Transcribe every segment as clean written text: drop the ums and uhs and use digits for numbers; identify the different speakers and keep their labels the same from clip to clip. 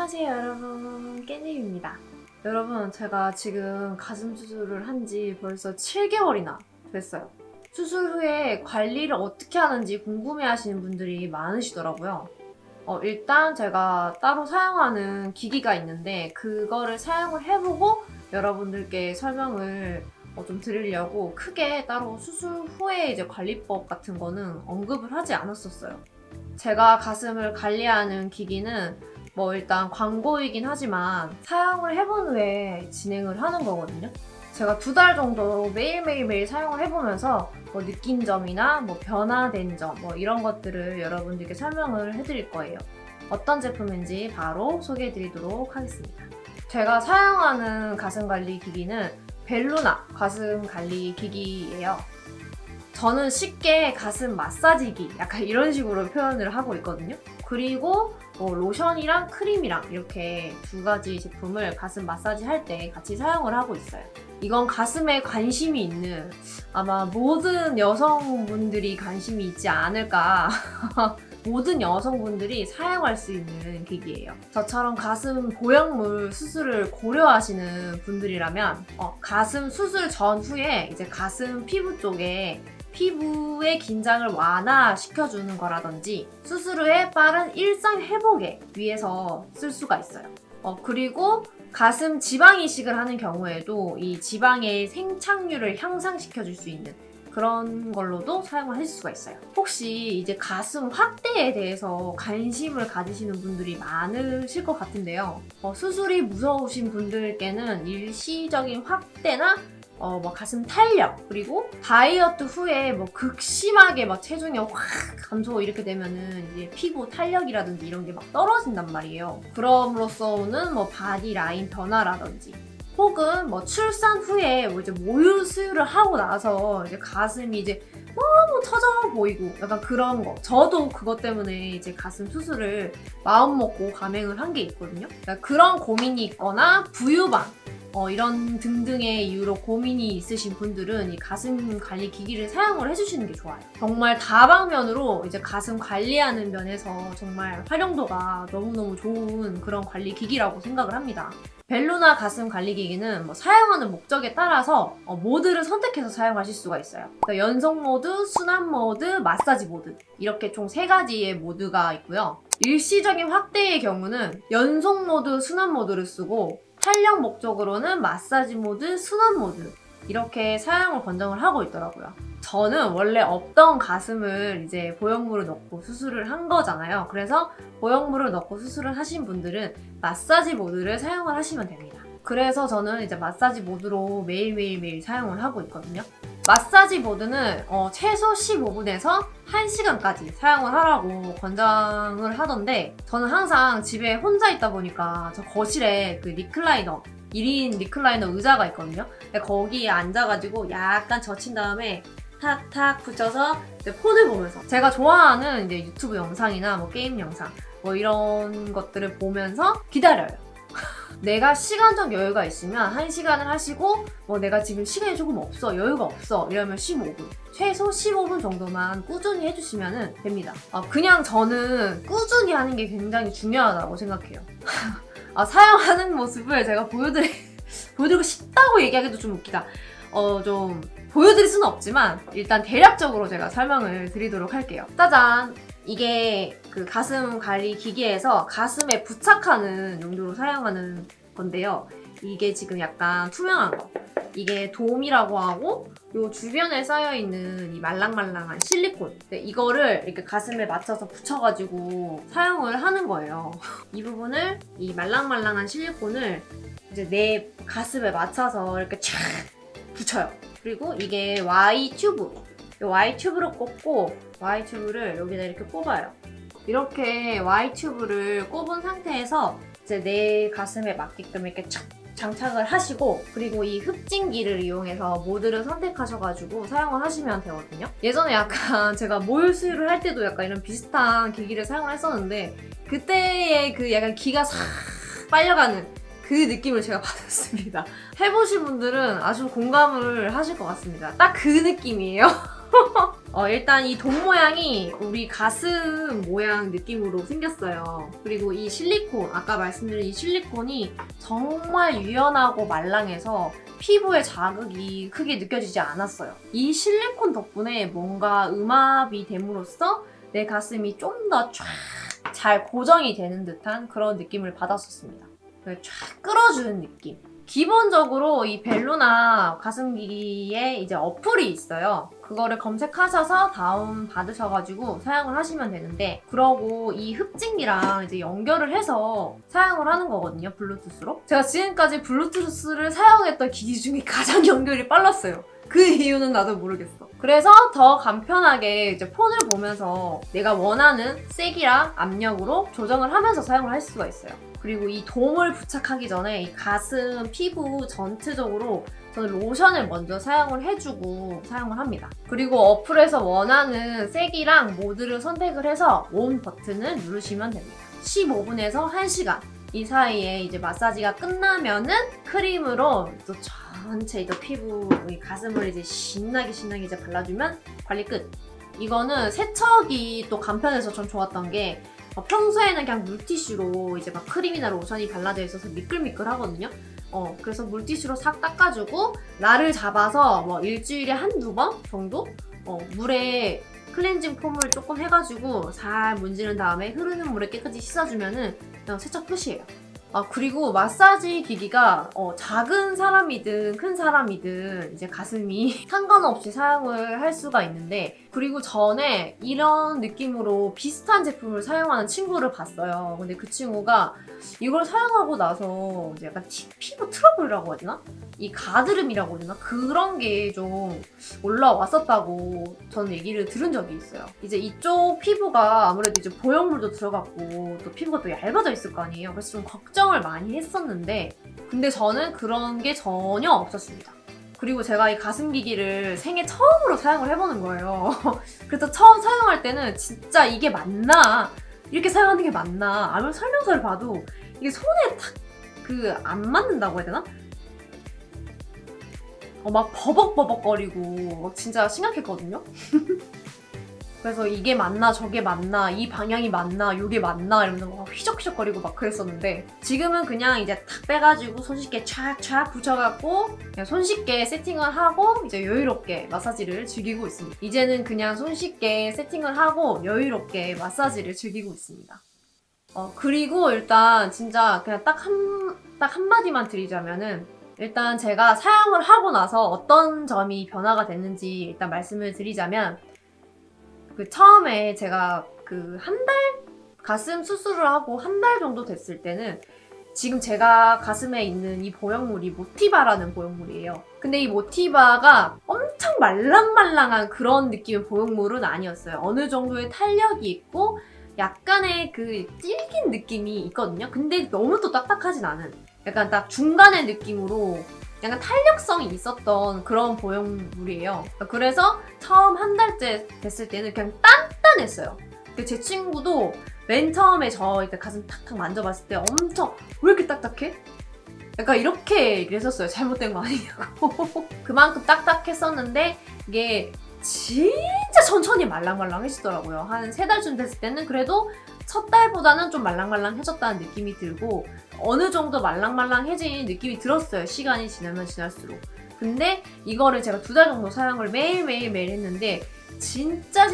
Speaker 1: 안녕하세요 여러분, 깻잎입니다. 여러분, 제가 지금 가슴 수술을 한 지 벌써 7개월이나 됐어요. 수술 후에 관리를 어떻게 하는지 궁금해 하시는 분들이 많으시더라고요. 일단 제가 따로 사용하는 기기가 있는데 그거를 사용을 해보고 여러분들께 설명을 좀 드리려고 크게 따로 수술 후에 이제 관리법 같은 거는 언급을 하지 않았었어요. 제가 가슴을 관리하는 기기는 일단 광고이긴 하지만 사용을 해본 후에 진행을 하는 거거든요. 제가 2달 정도 매일매일 사용을 해보면서 느낀 점이나 변화된 점 이런 것들을 여러분들께 설명을 해드릴 거예요. 어떤 제품인지 바로 소개해드리도록 하겠습니다. 제가 사용하는 가슴 관리 기기는 벨루나 가슴 관리 기기예요. 저는 쉽게 가슴 마사지기 약간 이런 식으로 표현을 하고 있거든요. 그리고 로션이랑 크림이랑 이렇게 2가지 제품을 가슴 마사지 할 때 같이 사용을 하고 있어요. 이건 가슴에 관심이 있는 아마 모든 여성분들이 관심이 있지 않을까 모든 여성분들이 사용할 수 있는 기기예요. 저처럼 가슴 보형물 수술을 고려하시는 분들이라면 가슴 수술 전후에 이제 가슴 피부 쪽에 피부의 긴장을 완화시켜주는 거라든지 수술 후에 빠른 일상 회복에 위해서 쓸 수가 있어요. 그리고 가슴 지방 이식을 하는 경우에도 이 지방의 생착률을 향상시켜줄 수 있는 그런 걸로도 사용을 하실 수가 있어요. 혹시 이제 가슴 확대에 대해서 관심을 가지시는 분들이 많으실 것 같은데요. 수술이 무서우신 분들께는 일시적인 확대나 가슴 탄력, 그리고 다이어트 후에 극심하게 체중이 확 감소 이렇게 되면은 이제 피부 탄력이라든지 이런 게 떨어진단 말이에요. 그럼으로써 오는 바디 라인 변화라든지 혹은 출산 후에 이제 모유 수유를 하고 나서 이제 가슴이 이제 너무 처져 보이고 약간 그런 거. 저도 그것 때문에 이제 가슴 수술을 마음 먹고 감행을 한 게 있거든요. 그러니까 그런 고민이 있거나 부유방 이런 등등의 이유로 고민이 있으신 분들은 이 가슴 관리 기기를 사용을 해주시는 게 좋아요. 정말 다방면으로 이제 가슴 관리하는 면에서 정말 활용도가 너무너무 좋은 그런 관리 기기라고 생각을 합니다. 벨루나 가슴 관리 기기는 사용하는 목적에 따라서 모드를 선택해서 사용하실 수가 있어요. 그러니까 연속 모드, 순환 모드, 마사지 모드 이렇게 총 3가지의 모드가 있고요. 일시적인 확대의 경우는 연속 모드, 순환 모드를 쓰고 탄력 목적으로는 마사지 모드, 순환 모드 이렇게 사용을 권장을 하고 있더라고요. 저는 원래 없던 가슴을 이제 보형물을 넣고 수술을 한 거잖아요. 그래서 보형물을 넣고 수술을 하신 분들은 마사지 모드를 사용을 하시면 됩니다. 그래서 저는 이제 마사지 모드로 매일 사용을 하고 있거든요. 마사지 모드는 최소 15분에서 1시간까지 사용을 하라고 권장을 하던데 저는 항상 집에 혼자 있다 보니까 저 거실에 그 리클라이너 1인 리클라이너 의자가 있거든요. 거기에 앉아가지고 약간 젖힌 다음에 탁탁 붙여서 이제 폰을 보면서 제가 좋아하는 이제 유튜브 영상이나 게임 영상 이런 것들을 보면서 기다려요. 내가 시간적 여유가 있으면 1시간을 하시고 내가 지금 시간이 조금 없어, 여유가 없어 이러면 15분 최소 15분 정도만 꾸준히 해주시면 됩니다. 그냥 저는 꾸준히 하는 게 굉장히 중요하다고 생각해요. 사용하는 모습을 제가 보여드리고 싶다고 얘기하기도 좀 웃기다. 좀 보여드릴 수는 없지만 일단 대략적으로 제가 설명을 드리도록 할게요. 짜잔! 이게 그 가슴 관리 기계에서 가슴에 부착하는 용도로 사용하는 건데요. 이게 지금 약간 투명한 거. 이게 돔이라고 하고 요 주변에 쌓여있는 이 말랑말랑한 실리콘. 이거를 이렇게 가슴에 맞춰서 붙여가지고 사용을 하는 거예요. 이 부분을 이 말랑말랑한 실리콘을 이제 내 가슴에 맞춰서 이렇게 촥 붙여요. 그리고 이게 Y 튜브. Y 튜브로 꽂고 Y 튜브를 여기다 이렇게 꼽아요. 이렇게 Y 튜브를 꼽은 상태에서 이제 내 가슴에 맞게끔 이렇게 착 장착을 하시고 그리고 이 흡진기를 이용해서 모드를 선택하셔가지고 사용을 하시면 되거든요. 예전에 약간 제가 모유 수유를 할 때도 약간 이런 비슷한 기기를 사용을 했었는데 그때의 그 약간 기가 싹 빨려가는 그 느낌을 제가 받았습니다. 해보신 분들은 아주 공감을 하실 것 같습니다. 딱 그 느낌이에요. 일단 이 돔 모양이 우리 가슴 모양 느낌으로 생겼어요. 그리고 이 실리콘, 아까 말씀드린 이 실리콘이 정말 유연하고 말랑해서 피부에 자극이 크게 느껴지지 않았어요. 이 실리콘 덕분에 뭔가 음압이 됨으로써 내 가슴이 좀 더 쫙 잘 고정이 되는 듯한 그런 느낌을 받았었습니다. 쫙 끌어주는 느낌. 기본적으로 이 벨루나 가슴기기에 이제 어플이 있어요. 그거를 검색하셔서 다운 받으셔가지고 사용을 하시면 되는데, 그러고 이 흡진기랑 이제 연결을 해서 사용을 하는 거거든요, 블루투스로. 제가 지금까지 블루투스를 사용했던 기기 중에 가장 연결이 빨랐어요. 그 이유는 나도 모르겠어. 그래서 더 간편하게 이제 폰을 보면서 내가 원하는 세기랑 압력으로 조정을 하면서 사용을 할 수가 있어요. 그리고 이 돔을 부착하기 전에 이 가슴 피부 전체적으로 저는 로션을 먼저 사용을 해주고 사용을 합니다. 그리고 어플에서 원하는 세기랑 모드를 선택을 해서 온 버튼을 누르시면 됩니다. 15분에서 1시간 이 사이에 이제 마사지가 끝나면은 크림으로 또 전체 이제 피부, 이 가슴을 이제 신나게 이제 발라주면 관리 끝. 이거는 세척이 또 간편해서 좀 좋았던 게, 평소에는 그냥 물티슈로 이제 막 크림이나 로션이 발라져 있어서 미끌미끌 하거든요. 그래서 물티슈로 싹 닦아주고, 날을 잡아서 뭐 일주일에 한두 번 정도? 물에 클렌징 폼을 조금 해가지고 잘 문지른 다음에 흐르는 물에 깨끗이 씻어주면은 그냥 세척 끝이에요. 그리고 마사지 기기가 작은 사람이든 큰 사람이든 이제 가슴이 상관없이 사용을 할 수가 있는데, 그리고 전에 이런 느낌으로 비슷한 제품을 사용하는 친구를 봤어요. 근데 그 친구가 이걸 사용하고 나서 이제 약간 피부 트러블이라고 해야 되나? 이 가드름이라고 해야 되나? 그런 게 좀 올라왔었다고 저는 얘기를 들은 적이 있어요. 이제 이쪽 피부가 아무래도 이제 보형물도 들어갔고 또 피부가 또 얇아져 있을 거 아니에요. 그래서 좀 걱정을 많이 했었는데, 근데 저는 그런 게 전혀 없었습니다. 그리고 제가 이 가슴기기를 생애 처음으로 사용을 해보는 거예요. 그래서 처음 사용할 때는 진짜 이게 맞나? 이렇게 사용하는 게 맞나? 아니면 설명서를 봐도 이게 손에 탁 안 맞는다고 해야 되나? 막 버벅버벅거리고 막 진짜 심각했거든요? 그래서 이게 맞나 저게 맞나 이 방향이 맞나 요게 맞나 이러면서 막 휘적휘적거리고 막 그랬었는데, 지금은 그냥 이제 탁 빼가지고 손쉽게 촥촥 붙여갖고 그냥 손쉽게 세팅을 하고 이제 여유롭게 마사지를 즐기고 있습니다. 이제는 그냥 손쉽게 세팅을 하고 여유롭게 마사지를 즐기고 있습니다. 그리고 일단 진짜 그냥 딱 한마디만 드리자면은, 일단 제가 사용을 하고 나서 어떤 점이 변화가 됐는지 일단 말씀을 드리자면, 처음에 제가 한 달? 가슴 수술을 하고 한 달 정도 됐을 때는 지금 제가 가슴에 있는 이 보형물이 모티바라는 보형물이에요. 근데 이 모티바가 엄청 말랑말랑한 그런 느낌의 보형물은 아니었어요. 어느 정도의 탄력이 있고 약간의 질긴 느낌이 있거든요. 근데 너무 또 딱딱하진 않은, 약간 딱 중간의 느낌으로 약간 탄력성이 있었던 그런 보형물이에요. 그래서 처음 한 달째 됐을 때는 그냥 단단했어요. 제 친구도 맨 처음에 저 이때 가슴 탁탁 만져봤을 때 엄청 왜 이렇게 딱딱해? 약간 이렇게 얘기를 했었어요. 잘못된 거 아니냐고. 그만큼 딱딱했었는데 이게 진짜 천천히 말랑말랑해지더라고요. 한 3달쯤 됐을 때는 그래도 첫 달보다는 좀 말랑말랑해졌다는 느낌이 들고, 어느 정도 말랑말랑해진 느낌이 들었어요. 시간이 지나면 지날수록. 근데 이거를 제가 2달 정도 사용을 매일 했는데 진짜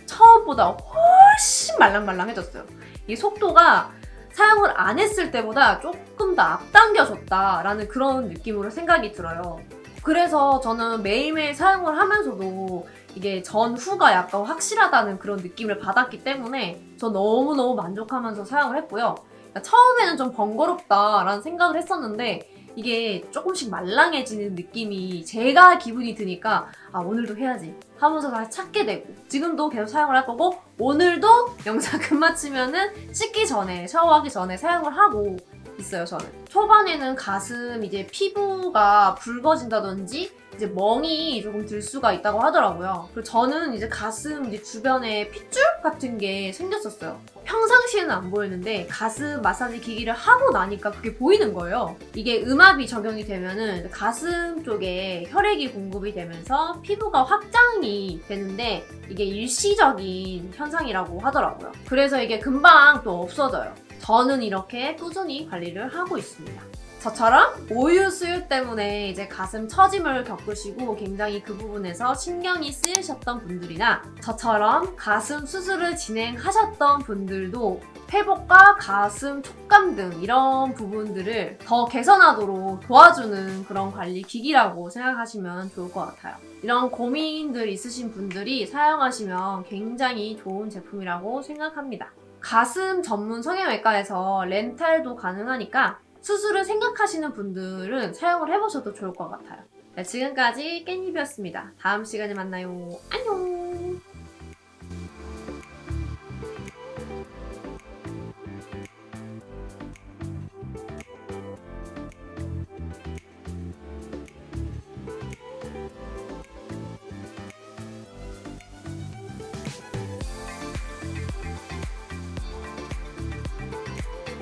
Speaker 1: 처음보다 훨씬 말랑말랑해졌어요. 이 속도가 사용을 안 했을 때보다 조금 더 앞당겨졌다라는 그런 느낌으로 생각이 들어요. 그래서 저는 매일매일 사용을 하면서도 이게 전후가 약간 확실하다는 그런 느낌을 받았기 때문에 저 너무너무 만족하면서 사용을 했고요. 처음에는 좀 번거롭다라는 생각을 했었는데 이게 조금씩 말랑해지는 느낌이 제가 기분이 드니까 오늘도 해야지 하면서 다시 찾게 되고, 지금도 계속 사용을 할 거고, 오늘도 영상 끝마치면은 씻기 전에, 샤워하기 전에 사용을 하고 있어요, 저는. 초반에는 가슴 이제 피부가 붉어진다든지 이제 멍이 조금 들 수가 있다고 하더라고요. 그리고 저는 이제 가슴 이제 주변에 핏줄 같은 게 생겼었어요. 평상시에는 안 보였는데 가슴 마사지 기기를 하고 나니까 그게 보이는 거예요. 이게 음압이 적용이 되면은 가슴 쪽에 혈액이 공급이 되면서 피부가 확장이 되는데 이게 일시적인 현상이라고 하더라고요. 그래서 이게 금방 또 없어져요. 저는 이렇게 꾸준히 관리를 하고 있습니다. 저처럼 오유 수유 때문에 이제 가슴 처짐을 겪으시고 굉장히 그 부분에서 신경이 쓰이셨던 분들이나 저처럼 가슴 수술을 진행하셨던 분들도 회복과 가슴 촉감 등 이런 부분들을 더 개선하도록 도와주는 그런 관리 기기라고 생각하시면 좋을 것 같아요. 이런 고민들 있으신 분들이 사용하시면 굉장히 좋은 제품이라고 생각합니다. 가슴 전문 성형외과에서 렌탈도 가능하니까 수술을 생각하시는 분들은 사용을 해보셔도 좋을 것 같아요. 네, 지금까지 깻잎이었습니다. 다음 시간에 만나요. 안녕!